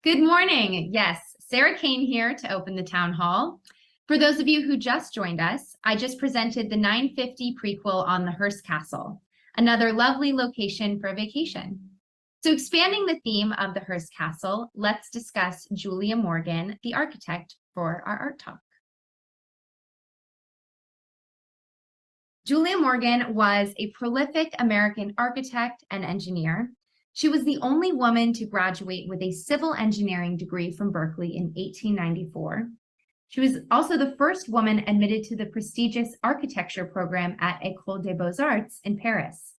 Good morning. Yes, Sarah Kane here to open the town hall. For those of you who just joined us, I just presented the 950 prequel on the Hearst Castle, another lovely location for a vacation. So expanding the theme of the Hearst Castle, let's discuss Julia Morgan, the architect, for our art talk. Julia Morgan was a prolific American architect and engineer. She was the only woman to graduate with a civil engineering degree from Berkeley in 1894. She was also the first woman admitted to the prestigious architecture program at École des Beaux-Arts in Paris.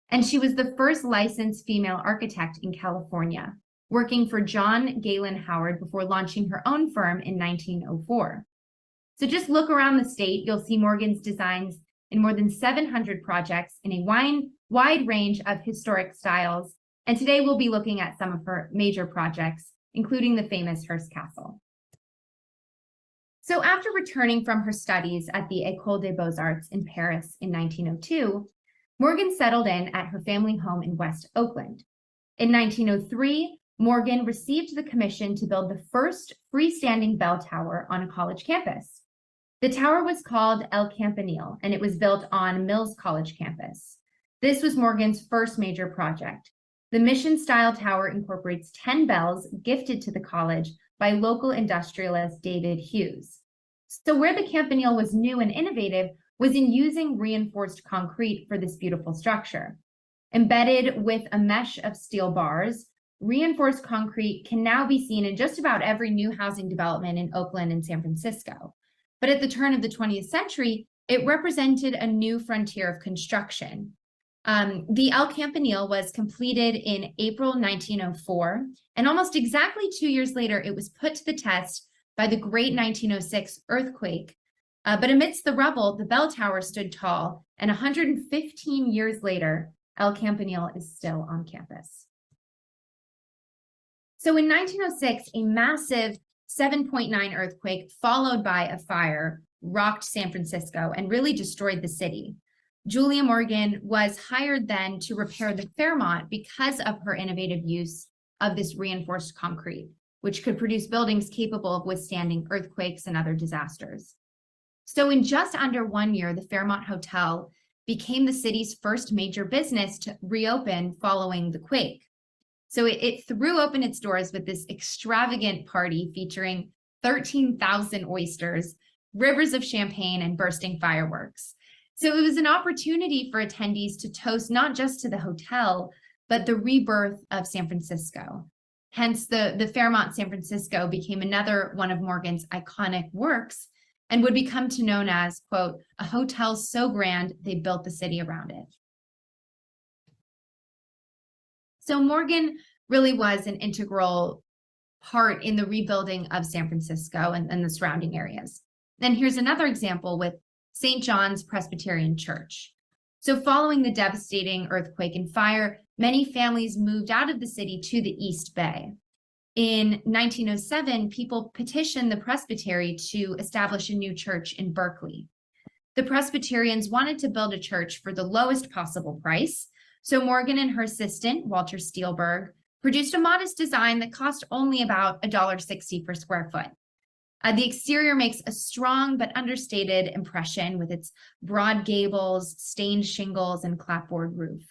And she was the first licensed female architect in California, working for John Galen Howard before launching her own firm in 1904. So just look around the state, you'll see Morgan's designs in more than 700 projects in a wide range of historic styles. And today we'll be looking at some of her major projects, including the famous Hearst Castle. So after returning from her studies at the École des Beaux-Arts in Paris in 1902, Morgan settled in at her family home in West Oakland. In 1903, Morgan received the commission to build the first freestanding bell tower on a college campus. The tower was called El Campanile, and it was built on Mills College campus. This was Morgan's first major project. The mission-style tower incorporates 10 bells gifted to the college by local industrialist David Hughes. So where the campanile was new and innovative was in using reinforced concrete for this beautiful structure. Embedded with a mesh of steel bars, reinforced concrete can now be seen in just about every new housing development in Oakland and San Francisco. But at the turn of the 20th century, it represented a new frontier of construction. The El Campanile was completed in April 1904, and almost exactly 2 years later, it was put to the test by the great 1906 earthquake. But amidst the rubble, the bell tower stood tall, and 115 years later, El Campanile is still on campus. So in 1906, a massive 7.9 earthquake followed by a fire rocked San Francisco and really destroyed the city. Julia Morgan was hired then to repair the Fairmont because of her innovative use of this reinforced concrete, which could produce buildings capable of withstanding earthquakes and other disasters. So in just under 1 year, the Fairmont Hotel became the city's first major business to reopen following the quake. So it threw open its doors with this extravagant party featuring 13,000 oysters, rivers of champagne, and bursting fireworks. So it was an opportunity for attendees to toast not just to the hotel, but the rebirth of San Francisco. Hence, the Fairmont San Francisco became another one of Morgan's iconic works and would become known as, quote, a hotel so grand they built the city around it. So Morgan really was an integral part in the rebuilding of San Francisco and the surrounding areas. And here's another example with St. John's Presbyterian Church. So following the devastating earthquake and fire, many families moved out of the city to the East Bay. In 1907, people petitioned the presbytery to establish a new church in Berkeley. The Presbyterians wanted to build a church for the lowest possible price, so Morgan and her assistant, Walter Steelberg, produced a modest design that cost only about $1.60 per square foot. The exterior makes a strong but understated impression with its broad gables, stained shingles, and clapboard roof.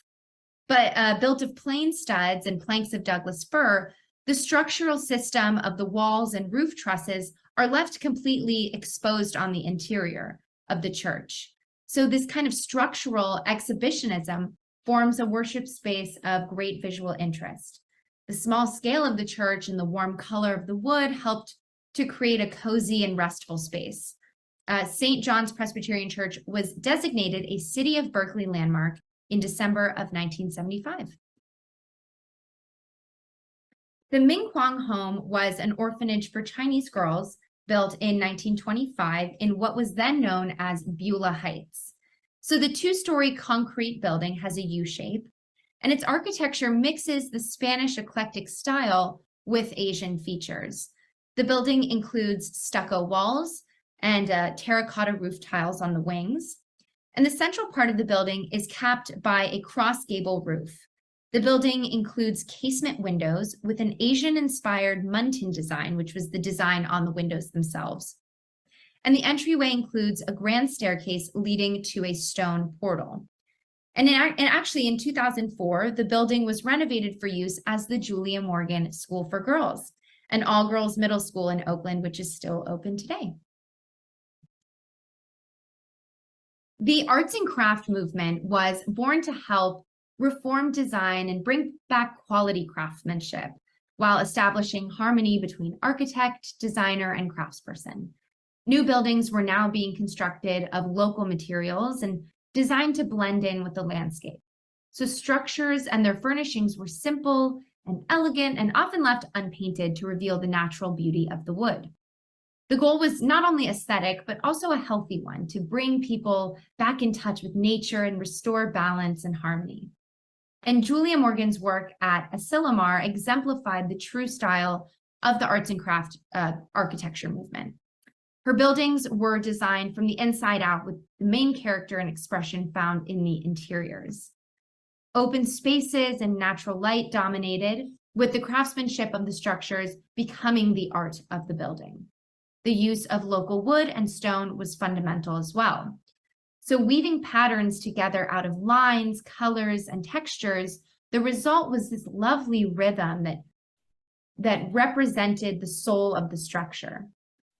But built of plain studs and planks of Douglas fir, the structural system of the walls and roof trusses are left completely exposed on the interior of the church. So this kind of structural exhibitionism forms a worship space of great visual interest. The small scale of the church and the warm color of the wood helped to create a cozy and restful space. St. John's Presbyterian Church was designated a City of Berkeley landmark in December of 1975. The Ming Huang home was an orphanage for Chinese girls built in 1925 in what was then known as Beulah Heights. So the two-story concrete building has a U shape, and its architecture mixes the Spanish eclectic style with Asian features. The building includes stucco walls and terracotta roof tiles on the wings. And the central part of the building is capped by a cross gable roof. The building includes casement windows with an Asian-inspired muntin design, which was the design on the windows themselves. And the entryway includes a grand staircase leading to a stone portal. And actually, in 2004, the building was renovated for use as the Julia Morgan School for Girls, an all-girls middle school in Oakland, which is still open today. The arts and craft movement was born to help reform design and bring back quality craftsmanship while establishing harmony between architect, designer, and craftsperson. New buildings were now being constructed of local materials and designed to blend in with the landscape. So structures and their furnishings were simple and elegant and often left unpainted to reveal the natural beauty of the wood. The goal was not only aesthetic, but also a healthy one to bring people back in touch with nature and restore balance and harmony. And Julia Morgan's work at Asilomar exemplified the true style of the arts and craft architecture movement. Her buildings were designed from the inside out with the main character and expression found in the interiors. Open spaces and natural light dominated, with the craftsmanship of the structures becoming the art of the building. The use of local wood and stone was fundamental as well. So weaving patterns together out of lines, colors, and textures, the result was this lovely rhythm that represented the soul of the structure.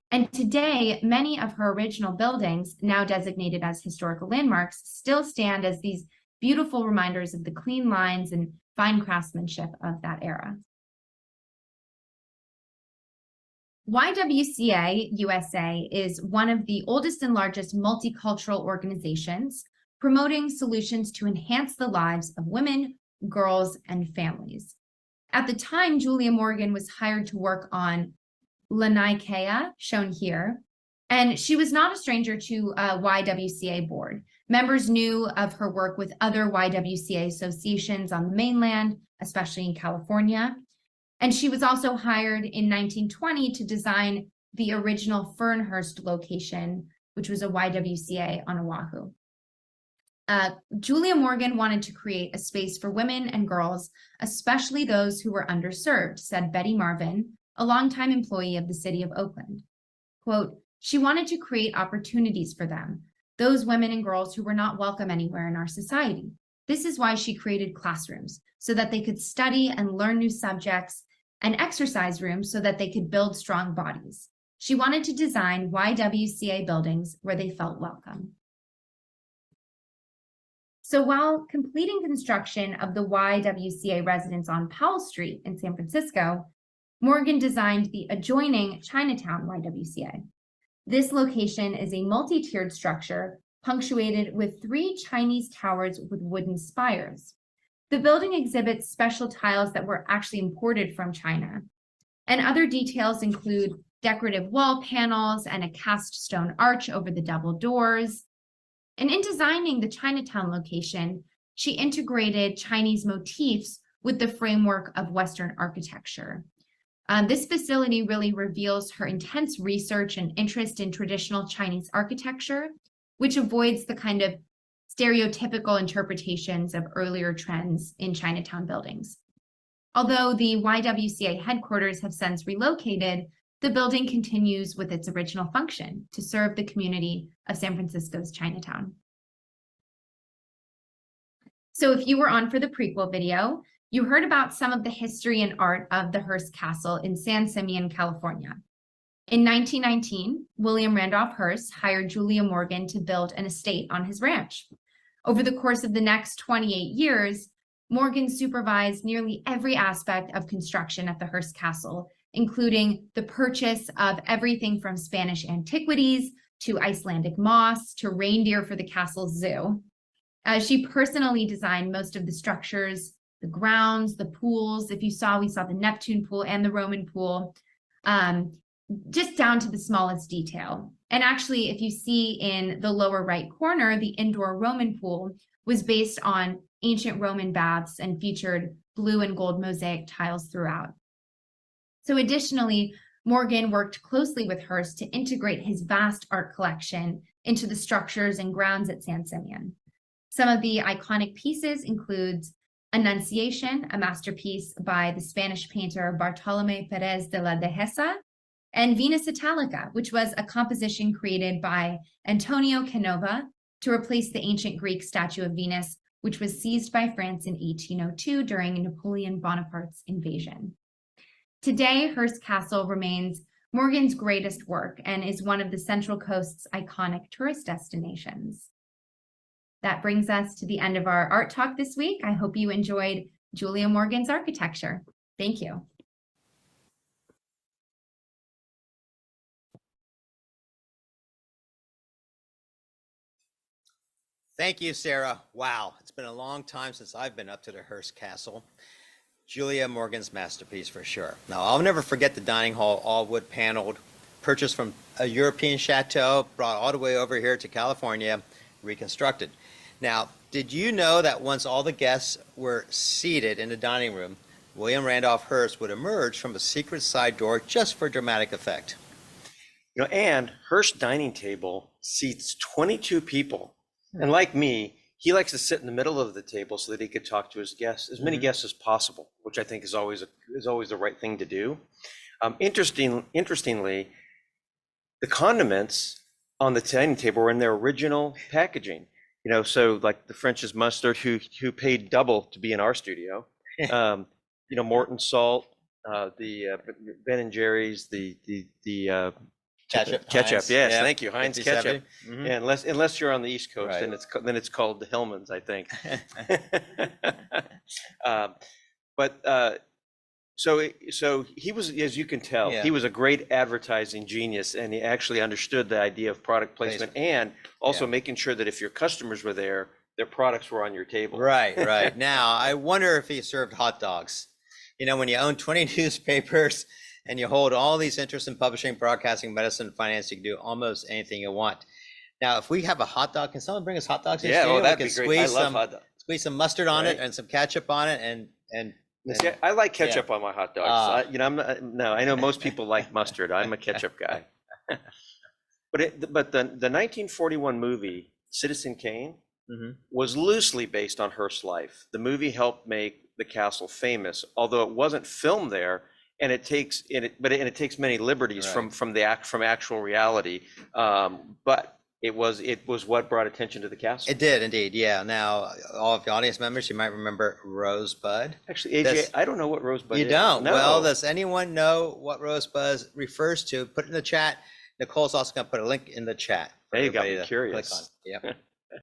And today, many of her original buildings, now designated as historical landmarks, still stand as these beautiful reminders of the clean lines and fine craftsmanship of that era. YWCA USA is one of the oldest and largest multicultural organizations promoting solutions to enhance the lives of women, girls, and families. At the time, Julia Morgan was hired to work on Lanai Kea, shown here, and she was not a stranger to a YWCA board. Members knew of her work with other YWCA associations on the mainland, especially in California. And she was also hired in 1920 to design the original Fernhurst location, which was a YWCA on Oahu. Julia Morgan wanted to create a space for women and girls, especially those who were underserved, said Betty Marvin, a longtime employee of the city of Oakland. Quote, she wanted to create opportunities for them, those women and girls who were not welcome anywhere in our society. This is why she created classrooms, so that they could study and learn new subjects, and exercise rooms so that they could build strong bodies. She wanted to design YWCA buildings where they felt welcome. So while completing construction of the YWCA residence on Powell Street in San Francisco, Morgan designed the adjoining Chinatown YWCA. This location is a multi-tiered structure punctuated with 3 Chinese towers with wooden spires. The building exhibits special tiles that were actually imported from China. And other details include decorative wall panels and a cast stone arch over the double doors. And in designing the Chinatown location, she integrated Chinese motifs with the framework of Western architecture. This facility really reveals her intense research and interest in traditional Chinese architecture, which avoids the kind of stereotypical interpretations of earlier trends in Chinatown buildings. Although the YWCA headquarters have since relocated, the building continues with its original function to serve the community of San Francisco's Chinatown. So if you were on for the prequel video, you heard about some of the history and art of the Hearst Castle in San Simeon, California. In 1919, William Randolph Hearst hired Julia Morgan to build an estate on his ranch. Over the course of the next 28 years, Morgan supervised nearly every aspect of construction at the Hearst Castle, including the purchase of everything from Spanish antiquities to Icelandic moss to reindeer for the castle's zoo. She personally designed most of the structures, the grounds, the pools. If you saw, we saw the Neptune pool and the Roman pool, just down to the smallest detail. And actually, if you see in the lower right corner, the indoor Roman pool was based on ancient Roman baths and featured blue and gold mosaic tiles throughout. So additionally, Morgan worked closely with Hearst to integrate his vast art collection into the structures and grounds at San Simeon. Some of the iconic pieces include Annunciation, a masterpiece by the Spanish painter Bartolomé Pérez de la Dehesa, and Venus Italica, which was a composition created by Antonio Canova to replace the ancient Greek statue of Venus, which was seized by France in 1802 during Napoleon Bonaparte's invasion. Today, Hearst Castle remains Morgan's greatest work and is one of the Central Coast's iconic tourist destinations. That brings us to the end of our art talk this week. I hope you enjoyed Julia Morgan's architecture. Thank you. Thank you, Sarah. Wow, it's been a long time since I've been up to the Hearst Castle. Julia Morgan's masterpiece for sure. Now, I'll never forget the dining hall, all wood paneled, purchased from a European chateau, brought all the way over here to California, reconstructed. Now, did you know that once all the guests were seated in the dining room, William Randolph Hearst would emerge from a secret side door just for dramatic effect? You know, and Hearst dining table seats 22 people. And like me, he likes to sit in the middle of the table so that he could talk to his guests, as many guests as possible, which I think is always the right thing to do. Interestingly, the condiments on the dining table were in their original packaging. You know, so like the French's mustard, who paid double to be in our studio. You know, Morton salt, the Ben and Jerry's, the Ketchup. ketchup, Heinz. yes, Yeah. thank you, Heinz 57. ketchup. Yeah, unless you're on the East Coast, Right. then it's called the Hillman's, I think. So he was, as you can tell, Yeah. he was a great advertising genius, and he actually understood the idea of product placement and also making sure that if your customers were there, their products were on your table. Right, right. Now, I wonder if he served hot dogs. You know, when you own 20 newspapers and you hold all these interests in publishing, broadcasting, medicine, finance, you can do almost anything you want. Now, if we have a hot dog, can someone bring us hot dogs? Yeah, oh, that'd be great. I love hot dogs. Squeeze some mustard on Right. it and some ketchup on it, and See, I like ketchup on my hot dogs. You know, I know most people like mustard. I'm a ketchup guy. But the 1941 movie Citizen Kane was loosely based on Hearst's life. The movie helped make the castle famous, although it wasn't filmed there, and it takes many liberties from actual reality. But it was what brought attention to the castle. It did indeed, yeah. Now, all of the audience members, you might remember Rosebud. Actually, AJ, I don't know what Rosebud is. You don't? No. Well, does anyone know what Rosebud refers to? Put it in the chat. Nicole's also going to put a link in the chat. There you go. I'm curious. Click on. Yep.